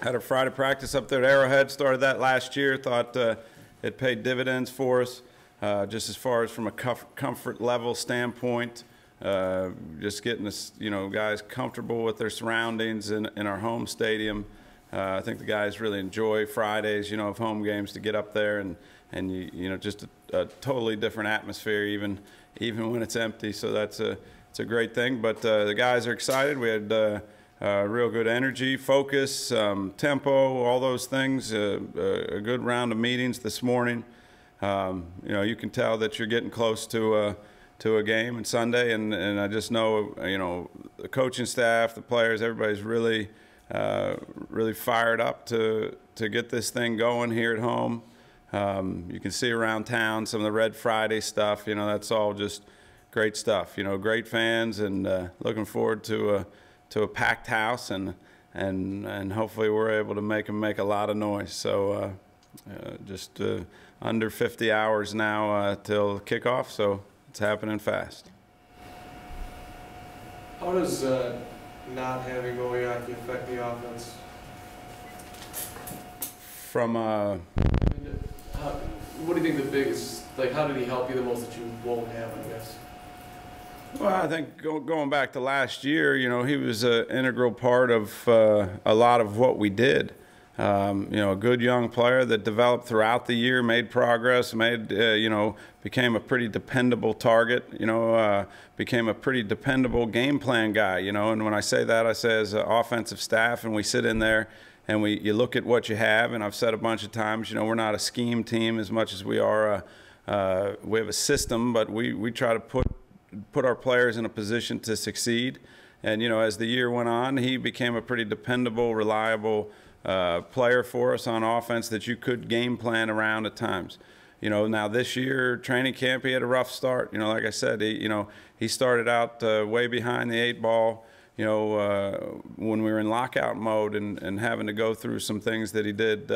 Had a Friday practice up there at Arrowhead. Started that last year. Thought it paid dividends for us, just as far as from a comfort level standpoint. Just getting us, guys comfortable with their surroundings in our home stadium. I think the guys really enjoy Fridays, of home games, to get up there and just a totally different atmosphere, even when it's empty. So it's a great thing. But the guys are excited. We had real good energy, focus, tempo, all those things. A good round of meetings this morning. You can tell that you're getting close to a game on Sunday, and I just know, the coaching staff, the players, everybody's really fired up to get this thing going here at home. You can see around town some of the Red Friday stuff. That's all just great stuff. Great fans, and looking forward to a packed house, and hopefully we're able to make them make a lot of noise. So just under 50 hours now till kickoff, so it's happening fast. How does not having Oyaki affect the offense? What do you think the biggest, how did he help you the most that you won't have, I guess? Well, I think going back to last year, he was an integral part of a lot of what we did. A good young player that developed throughout the year, made progress, became a pretty dependable target, became a pretty dependable game plan guy, and when I say that, I say as an offensive staff, and we sit in there and you look at what you have, and I've said a bunch of times, we're not a scheme team as much as we are we have a system, but we try to put our players in a position to succeed. And as the year went on, he became a pretty dependable, reliable player for us on offense that you could game plan around at times. Now this year, training camp, he had a rough start. Like I said, he started out way behind the 8-ball, when we were in lockout mode, and having to go through some things that he did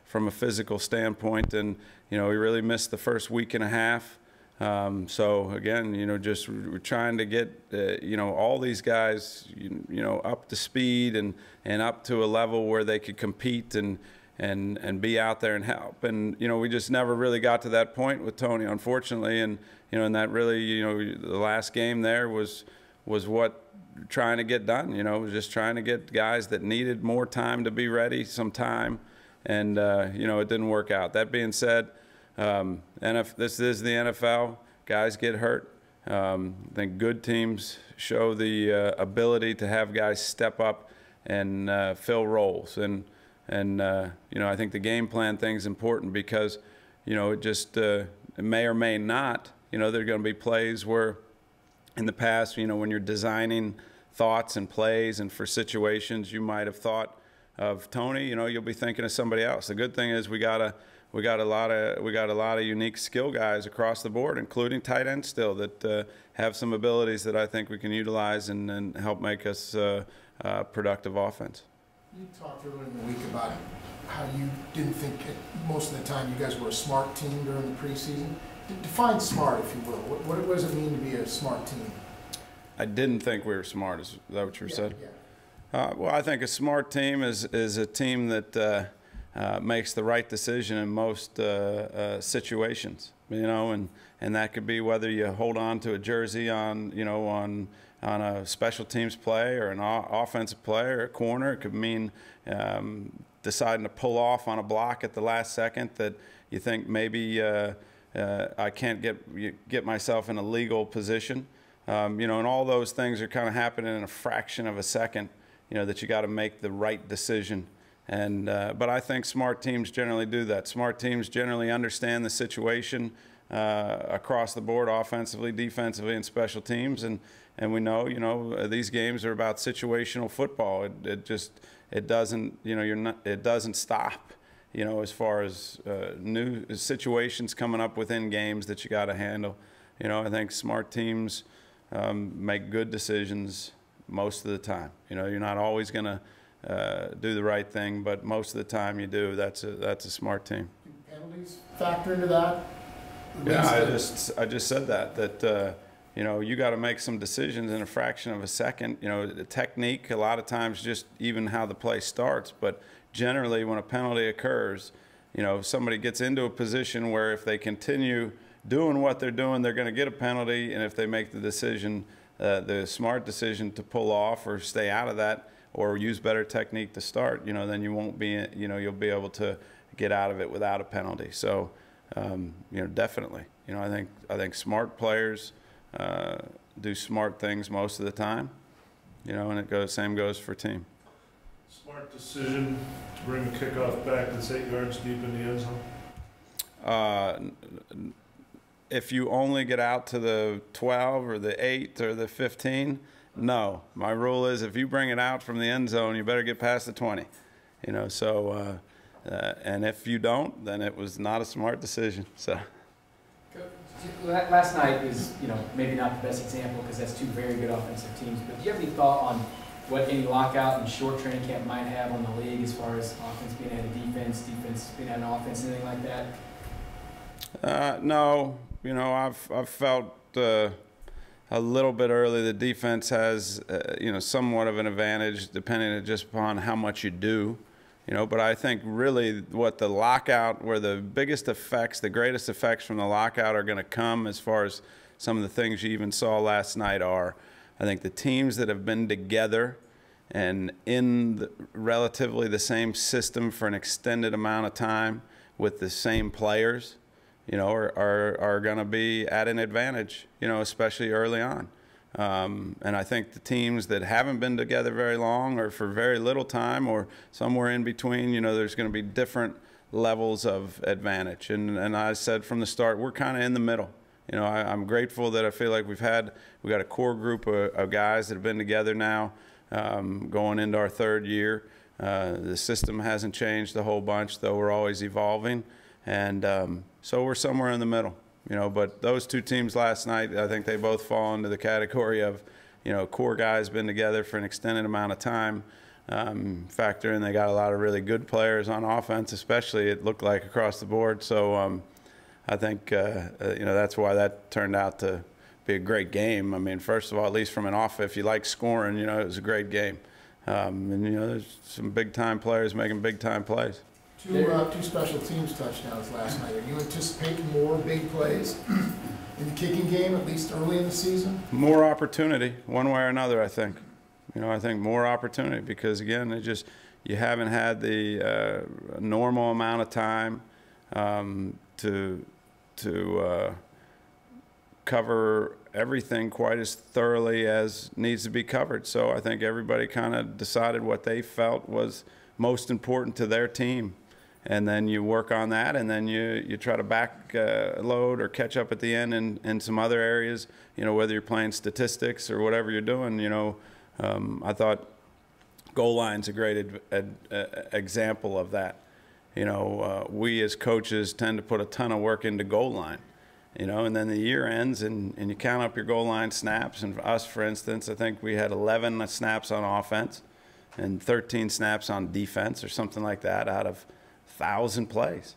from a physical standpoint. And, he really missed the first week and a half. So again, just we're trying to get, all these guys, up to speed and up to a level where they could compete and be out there and help. And, we just never really got to that point with Tony, unfortunately. And, and that really, the last game there was what trying to get done, was just trying to get guys that needed more time to be ready, some time. And, it didn't work out. That being said, and if this is the NFL, guys get hurt. I think good teams show the ability to have guys step up and fill roles. And I think the game plan thing is important because, it may or may not, there are going to be plays where in the past, when you're designing thoughts and plays and for situations, you might have thought of Tony, you'll be thinking of somebody else. The good thing is we got a lot of unique skill guys across the board, including tight ends still, that have some abilities that I think we can utilize and help make us productive offense. You talked earlier in the week about how you didn't think most of the time you guys were a smart team during the preseason. Define smart, if you will. What does it mean to be a smart team? I didn't think we were smart. Is that what you said? Yeah. Well, I think a smart team is a team that makes the right decision in most situations, and that could be whether you hold on to a jersey on a special teams play or an offensive play or a corner. It could mean deciding to pull off on a block at the last second that you think maybe I can't get myself in a legal position. And all those things are kind of happening in a fraction of a second, that you got to make the right decision. And but I think smart teams generally do that. Smart teams generally understand the situation across the board, offensively, defensively, and special teams. And we know, these games are about situational football. It doesn't, it doesn't stop, as far as new situations coming up within games that you got to handle. I think smart teams make good decisions most of the time. You're not always going to do the right thing, but most of the time you do. That's a smart team. Do penalties factor into that? Yeah, I just said that you know, you got to make some decisions in a fraction of a second. You know, the technique, a lot of times just even how the play starts. But generally when a penalty occurs, you know, somebody gets into a position where if they continue doing what they're doing, they're going to get a penalty. And if they make the decision, the smart decision to pull off or stay out of that or use better technique to start, you know, then you won't be, you know, you'll be able to get out of it without a penalty. So, you know, definitely, you know, I think smart players do smart things most of the time, you know, and same goes for team. Smart decision to bring a kickoff back that's 8 yards deep in the end zone? If you only get out to the 12 or the 8 or the 15, no. My rule is if you bring it out from the end zone, you better get past the 20. You know, so, and if you don't, then it was not a smart decision. So. Last night is, you know, maybe not the best example because that's two very good offensive teams, but do you have any thought on what any lockout and short training camp might have on the league as far as offense being ahead of defense, defense being ahead of offense, anything like that? No, you know, I've felt a little bit early the defense has, you know, somewhat of an advantage depending just upon how much you do. You know, but I think really what the lockout, where the biggest effects, the greatest effects from the lockout are going to come as far as some of the things you even saw last night are, I think the teams that have been together and in relatively the same system for an extended amount of time with the same players, you know, are going to be at an advantage, you know, especially early on. And I think the teams that haven't been together very long or for very little time or somewhere in between, you know, there's going to be different levels of advantage. And I said from the start, we're kind of in the middle. You know, I'm grateful that I feel like we've got a core group of guys that have been together now going into our third year. The system hasn't changed a whole bunch, though we're always evolving. And so we're somewhere in the middle. You know, but those two teams last night, I think they both fall into the category of, you know, core guys been together for an extended amount of time. Factor in they got a lot of really good players on offense, especially it looked like across the board. So I think, you know, that's why that turned out to be a great game. I mean, first of all, at least from an off, if you like scoring, you know, it was a great game. And, you know, there's some big-time players making big-time plays. Two special teams touchdowns last night. Are you anticipating more big plays in the kicking game, at least early in the season? More opportunity, one way or another, I think. You know, I think more opportunity because, again, you haven't had the normal amount of time to cover everything quite as thoroughly as needs to be covered. So I think everybody kind of decided what they felt was most important to their team. And then you work on that, and then you try to backload or catch up at the end in some other areas, you know, whether you're playing statistics or whatever you're doing. You know, I thought goal line's a great example of that. You know, we as coaches tend to put a ton of work into goal line, you know, and then the year ends and you count up your goal line snaps. And for us, for instance, I think we had 11 snaps on offense and 13 snaps on defense or something like that out of 1,000 plays,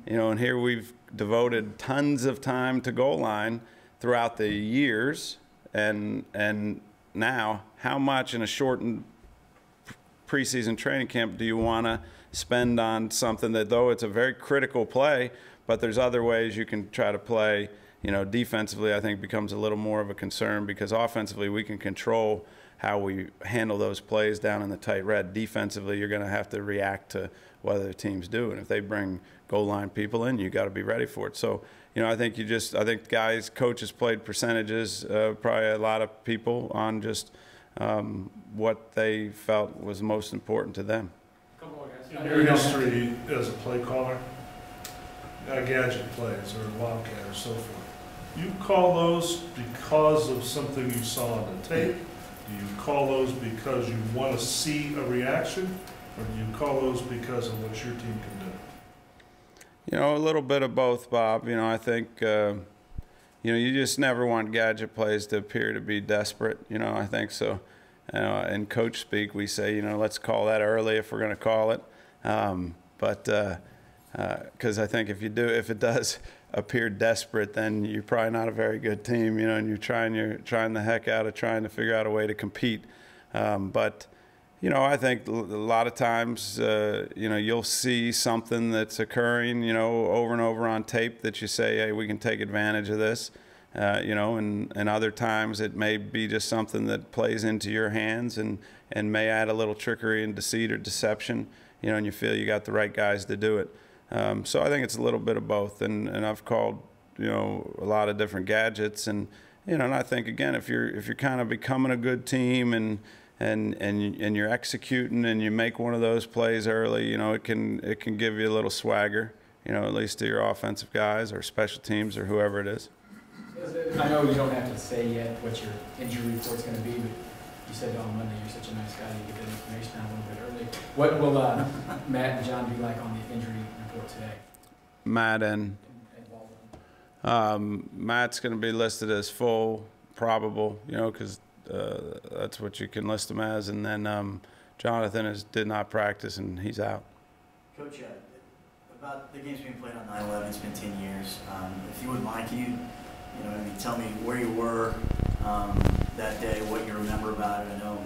you know, and here we've devoted tons of time to goal line throughout the years, and now how much in a shortened preseason training camp do you want to spend on something that, though it's a very critical play, but there's other ways you can try to play, you know, defensively I think becomes a little more of a concern because offensively we can control how we handle those plays down in the tight red. Defensively, you're going to have to react to what other teams do, and if they bring goal line people in, you got to be ready for it. So, you know, I think guys, coaches played percentages, probably a lot of people on just what they felt was most important to them. Couple more guys. In your history as a play caller, gadget plays or wildcat or so forth, you call those because of something you saw on the tape? Do you call those because you want to see a reaction, or do you call those because of what your team can do? You know, a little bit of both, Bob. You know, I think, you know, you just never want gadget plays to appear to be desperate. You know, I think so. In coach speak, we say, you know, let's call that early if we're going to call it. Because I think if it does appear desperate, then you're probably not a very good team, you know, and you're trying the heck out of trying to figure out a way to compete. But you know, I think a lot of times, you know, you'll see something that's occurring, you know, over and over on tape that you say, hey, we can take advantage of this, you know, and other times it may be just something that plays into your hands and may add a little trickery and deceit or deception, you know, and you feel you got the right guys to do it. So I think it's a little bit of both, and I've called, you know, a lot of different gadgets, and you know, and I think again, if you're kind of becoming a good team and you're executing and you make one of those plays early, you know, it can give you a little swagger, you know, at least to your offensive guys or special teams or whoever it is. I know you don't have to say yet what your injury report's going to be, but you said on Monday you're such a nice guy, you get that information out a little bit early. What will Matt and John be like on the injury report today? Matt and Matt's going to be listed as full, probable, you know, because that's what you can list him as, and then Jonathan did not practice and he's out. Coach, about the games being played on 9/11, it's been 10 years. If you wouldn't mind, can you know, I mean, tell me where you were that day, what you remember about it? I know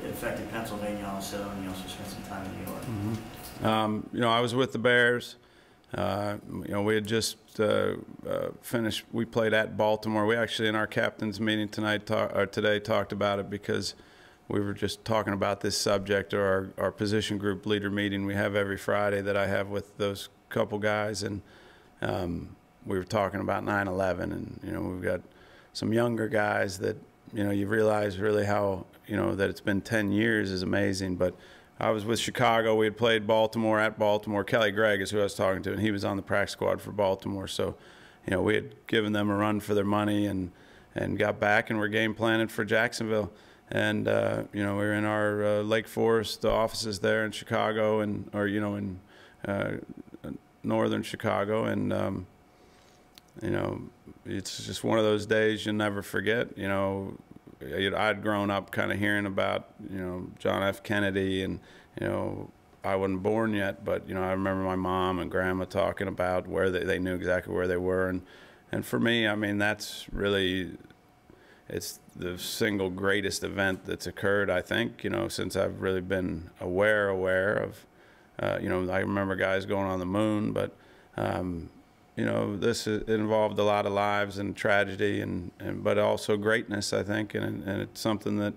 it affected Pennsylvania also, and you also spent some time in New York. Mm-hmm. You know, I was with the Bears. You know, we had just finished. We played at Baltimore. We actually, in our captain's meeting today, talked about it because we were just talking about this subject, or our position group leader meeting we have every Friday that I have with those couple guys, and we were talking about 9/11, and you know, we've got some younger guys that, you know, you realize really how, you know, that it's been 10 years is amazing. But I was with Chicago. We had played Baltimore at Baltimore. Kelly Gregg is who I was talking to, and he was on the practice squad for Baltimore. So, you know, we had given them a run for their money and got back, and we're game planning for Jacksonville. And you know, we were in our Lake Forest offices there in Chicago, or you know, in northern Chicago, and you know, it's just one of those days you'll never forget. You know, I'd grown up kind of hearing about, you know, John F. Kennedy, and you know, I wasn't born yet, but you know, I remember my mom and grandma talking about where they knew exactly where they were, and for me, I mean, that's really, it's the single greatest event that's occurred, I think, you know, since I've really been aware of, you know, I remember guys going on the moon, but you know, it involved a lot of lives and tragedy, but also greatness, I think, and it's something that,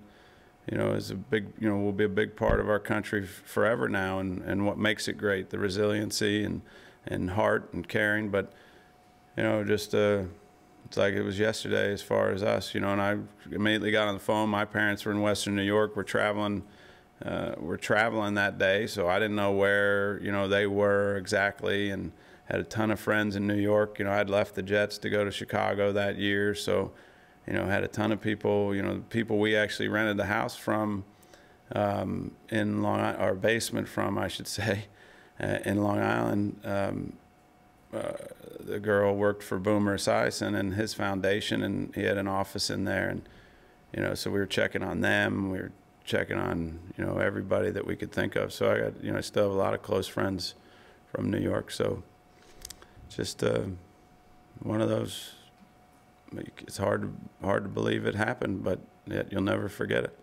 you know, is a big, you know, will be a big part of our country forever now, and what makes it great, the resiliency and heart and caring. But you know, just it's like it was yesterday as far as us, you know. And I immediately got on the phone. My parents were in Western New York. We're traveling that day, so I didn't know where, you know, they were exactly, and had a ton of friends in New York. You know, I'd left the Jets to go to Chicago that year, so, you know, had a ton of people, you know, people we actually rented the house from in Long Island, our basement from, I should say, in Long Island. The girl worked for Boomer Esiason and his foundation, and he had an office in there, and, you know, so we were checking on them. We were checking on, you know, everybody that we could think of. So I got, you know, I still have a lot of close friends from New York, so just one of those, it's hard to believe it happened, but yet you'll never forget it.